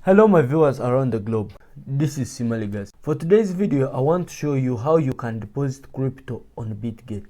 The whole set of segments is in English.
Hello my viewers around the globe, this is Simaligas. For today's video, I want to show you how you can deposit crypto on Bitget.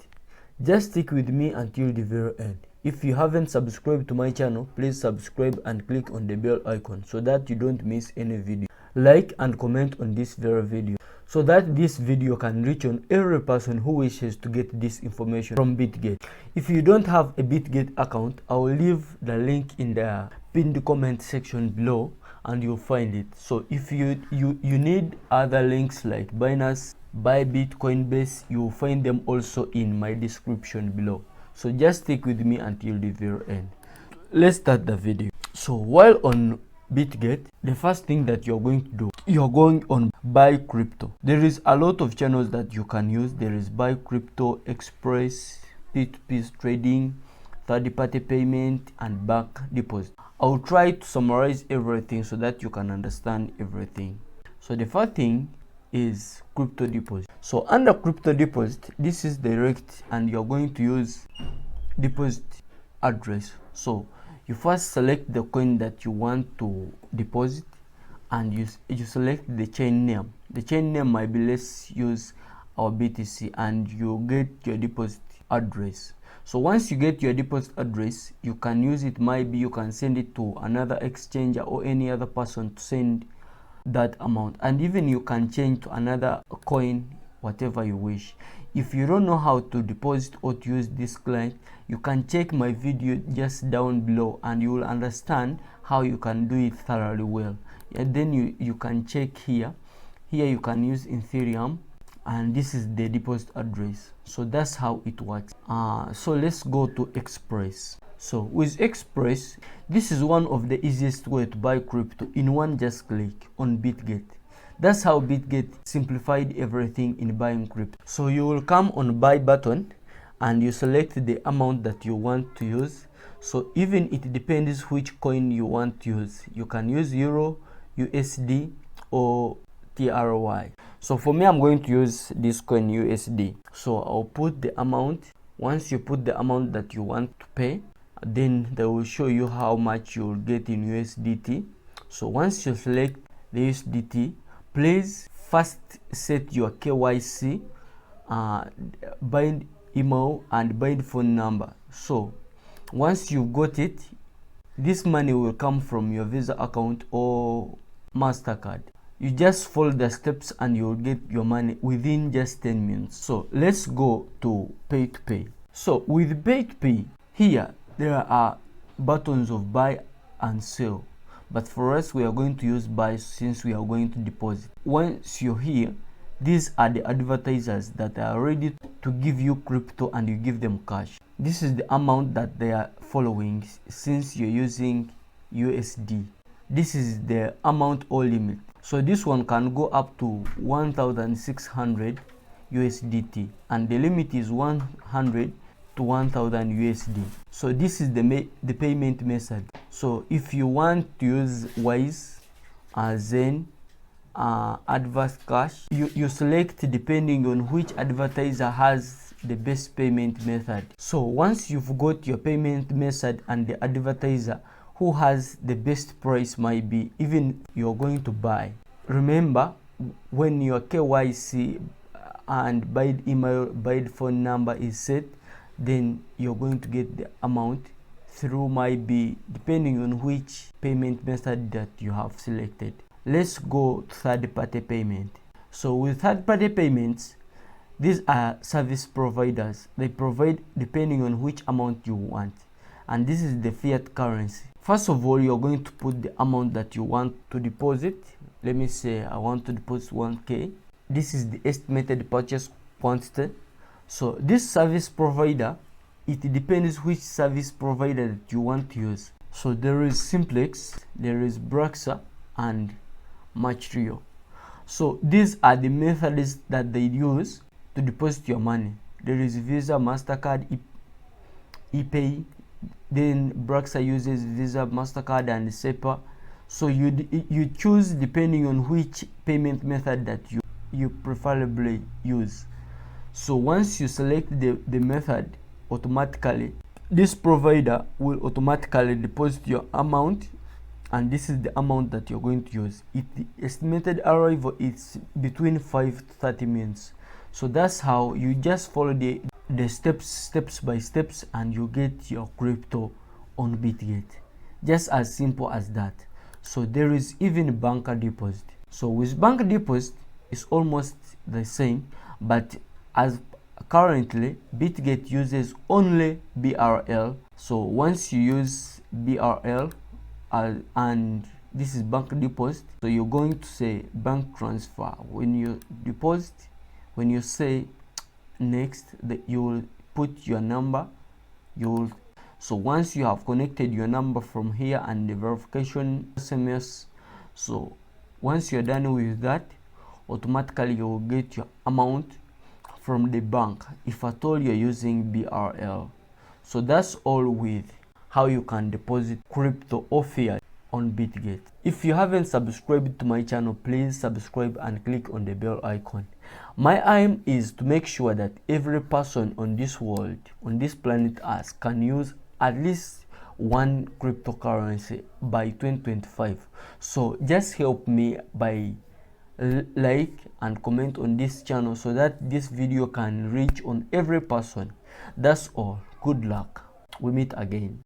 Just stick with me until the very end. If you haven't subscribed to my channel, please subscribe and click on the bell icon so that you don't miss any video. Like and comment on this very video so that this video can reach on every person who wishes to get this information from Bitget. If you don't have a Bitget account, I will leave the link in the pinned comment section below and you'll find it. So if you need other links like Binance, bybit, coinbase, you'll find them also in my description below. So just stick with me until the very end. Let's start the video. So while on Bitget, the first thing that you're going to do, you're going on buy crypto. There is a lot of channels that you can use. There is buy crypto, express, P2P trading, third-party payment, and bank deposit. I'll try to summarize everything so that you can understand everything. So the first thing is crypto deposit. So under crypto deposit, this is direct and you're going to use deposit address. So you first select the coin that you want to deposit and you select the chain name. The chain name might be, let's use our BTC, and you get your deposit address. So once you get your deposit address, you can use it. Maybe you can send it to another exchanger or any other person to send that amount, and even you can change to another coin, whatever you wish. If you don't know how to deposit or to use this client, you can check my video just down below and you will understand how you can do it thoroughly well. And then you can check here you can use Ethereum, and this is the deposit address. So that's how it works. So let's go to Express. So with Express, this is one of the easiest way to buy crypto in one just click on Bitget. That's how Bitget simplified everything in buying crypto. So you will come on buy button and you select the amount that you want to use. So even it depends which coin you want to use. You can use Euro, USD, or TRY. So for me, I'm going to use this coin USD. So I'll put the amount. Once you put the amount that you want to pay, then they will show you how much you'll get in USDT. So once you select the USDT, please first set your KYC, bind email and bind phone number. So once you've got it, this money will come from your Visa account or MasterCard. You just follow the steps and you'll get your money within just 10 minutes. So let's go to pay to pay. So with pay to pay, here there are buttons of buy and sell, but for us we are going to use buy since we are going to deposit. Once you're here, these are the advertisers that are ready to give you crypto and you give them cash. This is the amount that they are following since you're using USD. This is the amount or limit. So this one can go up to 1,600 USDT and the limit is 100 to 1,000 USD. So this is the payment method. So if you want to use Wise, Zen, Advance Cash, you select depending on which advertiser has the best payment method. So once you've got your payment method and the advertiser who has the best price might be even you're going to buy, remember when your KYC and buy email, buy phone number is set, then you're going to get the amount through maybe depending on which payment method that you have selected. Let's go to third-party payment. So with third-party payments, these are service providers. They provide depending on which amount you want, and this is the fiat currency. First of all, you're going to put the amount that you want to deposit. Let me say I want to deposit 1K. This is the estimated purchase quantity. So this service provider, it depends which service provider that you want to use. So there is Simplex, there is Braxa, and Matrio. So these are the methods that they use to deposit your money. There is Visa, MasterCard, ePay. Then Braxa uses Visa, MasterCard, and SEPA. So you choose depending on which payment method that you preferably use. So once you select the method, automatically this provider will automatically deposit your amount and this is the amount that you're going to use. The estimated arrival is between 5 to 30 minutes. So that's how you just follow the steps by steps, and you get your crypto on Bitget. Just as simple as that. So there is even banker deposit. So with bank deposit, it's almost the same, but as currently Bitget uses only BRL. So once you use BRL, and this is bank deposit, so you're going to say bank transfer. When you deposit, when you say next, that you will put your number. So once you have connected your number from here and the verification SMS, so once you're done with that, automatically you will get your amount from the bank, if at all you're using BRL. So that's all with how you can deposit crypto or fiat on Bitget. If you haven't subscribed to my channel, please subscribe and click on the bell icon. My aim is to make sure that every person on this world, on this planet Earth, can use at least one cryptocurrency by 2025. So just help me by like and comment on this channel so that this video can reach on every person. That's all. Good luck. We meet again.